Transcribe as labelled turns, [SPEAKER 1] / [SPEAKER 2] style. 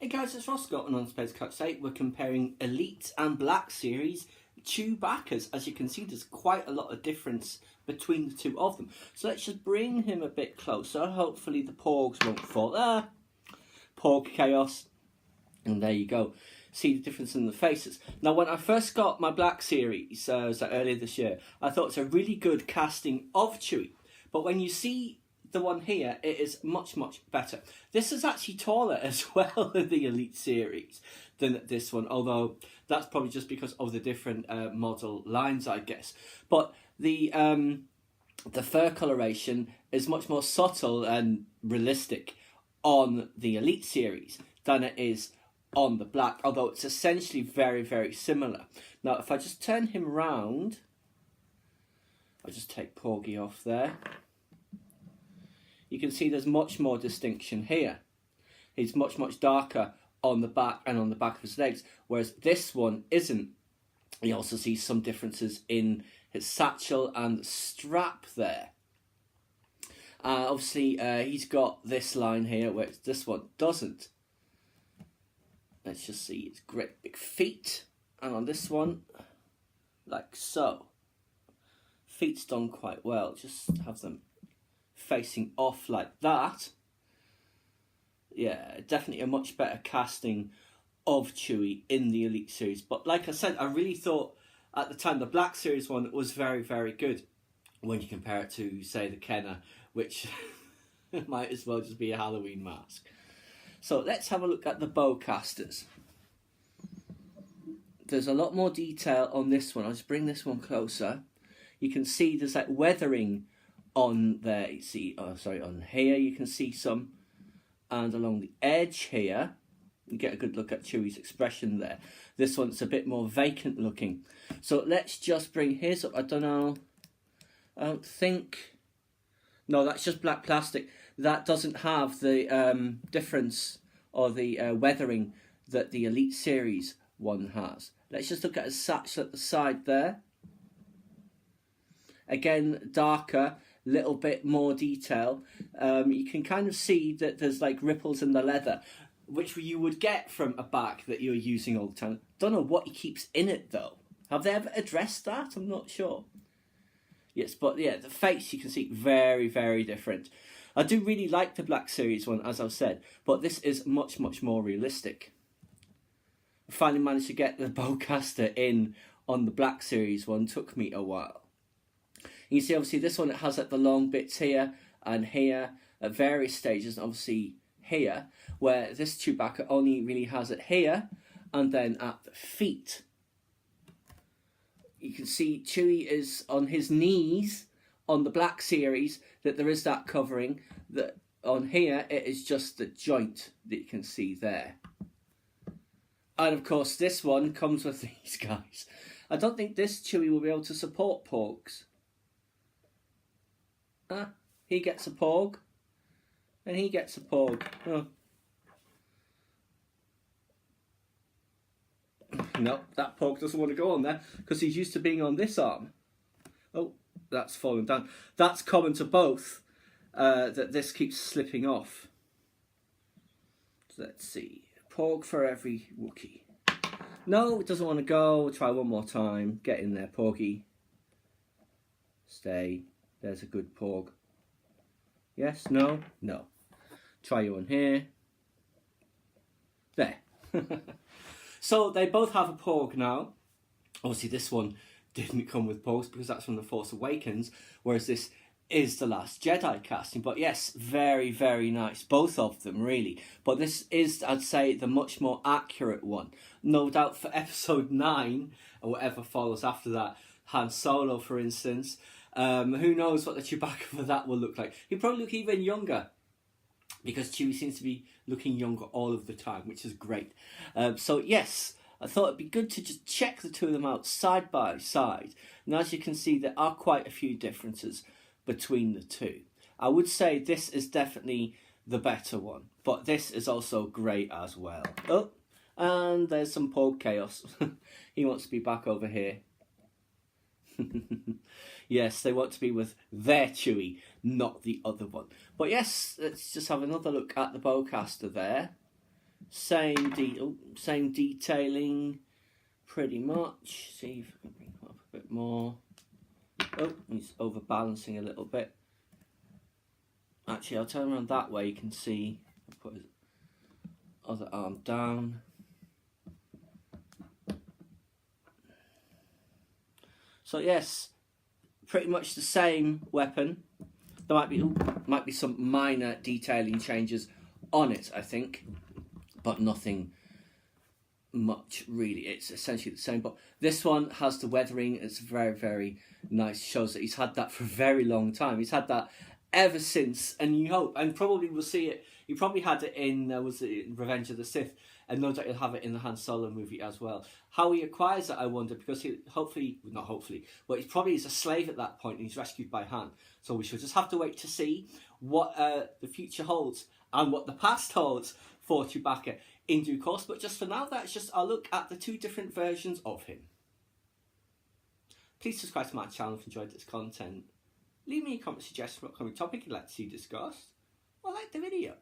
[SPEAKER 1] Hey guys, it's Ross Scott on Space Couch 8. We're comparing Elite and Black Series Chewbacca's. As you can see, there's quite a lot of difference between the two of them. So let's just bring him a bit closer. Hopefully the porgs won't fall. Porg chaos. And there you go. See the difference in the faces. Now, when I first got my Black Series, earlier this year, I thought it's a really good casting of Chewie. But when you see the one here, it is much, much better. This is actually taller as well in the Elite series than this one, although that's probably just because of the different model lines, I guess. But the fur coloration is much more subtle and realistic on the Elite series than it is on the Black, although it's essentially very, very similar. Now, if I just turn him round, I'll just take Porgy off there. You can see there's much more distinction here. He's much, much darker on the back and on the back of his legs, whereas this one isn't. You also see some differences in his satchel and strap there. Obviously, he's got this line here, whereas this one doesn't. Let's just see his great big feet. And on this one, like so. Feet's done quite well. Just have them facing off like that. Yeah, definitely a much better casting of Chewie in the Elite series. But like I said, I really thought at the time the Black series one was very, very good when you compare it to, say, the Kenner, which might as well just be a Halloween mask. So let's have a look at the bowcasters. There's a lot more detail on this one. I'll just bring this one closer. You can see there's like weathering on there. You see, on here you can see some, and along the edge here you get a good look at Chewie's expression there. This one's a bit more vacant looking. So let's just bring his up. I don't think, no, that's just black plastic. That doesn't have the difference or the weathering that the Elite series one has. Let's just look at his satchel at the side there. Again, darker, little bit more detail. You can kind of see that there's like ripples in the leather, which you would get from a bag that you're using all the time. Don't know what he keeps in it though. Have they ever addressed that? I'm not sure. Yes, but yeah, the face you can see very, very different. I do really like the Black Series one, as I've said, but this is much, much more realistic. I finally managed to get the bowcaster in on the Black Series one. Took me a while. You see, obviously, this one, it has like the long bits here and here at various stages, and obviously here, where this Chewbacca only really has it here and then at the feet. You can see Chewie is on his knees on the Black Series, that there is that covering. That on here, it is just the joint that you can see there. And of course, this one comes with these guys. I don't think this Chewie will be able to support porgs. He gets a porg, and he gets a porg. Oh. No, that porg doesn't want to go on there because he's used to being on this arm. Oh, that's fallen down. That's common to both, that this keeps slipping off. So let's see. Porg for every Wookiee. No, it doesn't want to go. We'll try one more time. Get in there, Porgy. Stay. There's a good porg. Yes, no, no. Try you on here. There. So they both have a porg now. Obviously this one didn't come with porgs because that's from The Force Awakens, whereas this is The Last Jedi casting. But yes, very, very nice. Both of them, really. But this is, I'd say, the much more accurate one. No doubt for Episode 9, or whatever follows after that, Han Solo, for instance, who knows what the Chewbacca for that will look like. He'll probably look even younger, because Chewie seems to be looking younger all of the time, which is great. So yes, I thought it'd be good to just check the two of them out side by side. And as you can see, there are quite a few differences between the two. I would say this is definitely the better one, but this is also great as well. Oh, and there's some porg chaos. He wants to be back over here. Yes, they want to be with their Chewie, not the other one. But yes, let's just have another look at the bowcaster there. same detailing, pretty much. See if I can bring it up a bit more. Oh, he's overbalancing a little bit. Actually, I'll turn around that way. You can see. I'll put his other arm down. So yes, pretty much the same weapon. There might be some minor detailing changes on it, I think, but nothing much really. It's essentially the same. But this one has the weathering. It's very, very nice. Shows that he's had that for a very long time. He's had that ever since, and you hope, and probably we'll see it. He probably had it in Revenge of the Sith, and no doubt he'll have it in the Han Solo movie as well. How he acquires it, I wonder, because he but he probably is a slave at that point, and he's rescued by Han. So we shall just have to wait to see what the future holds and what the past holds for Chewbacca in due course. But just for now, that's just our look at the two different versions of him. Please subscribe to my channel if you enjoyed this content. Leave me a comment suggestion for what upcoming topic you'd like to see discussed, or like the video.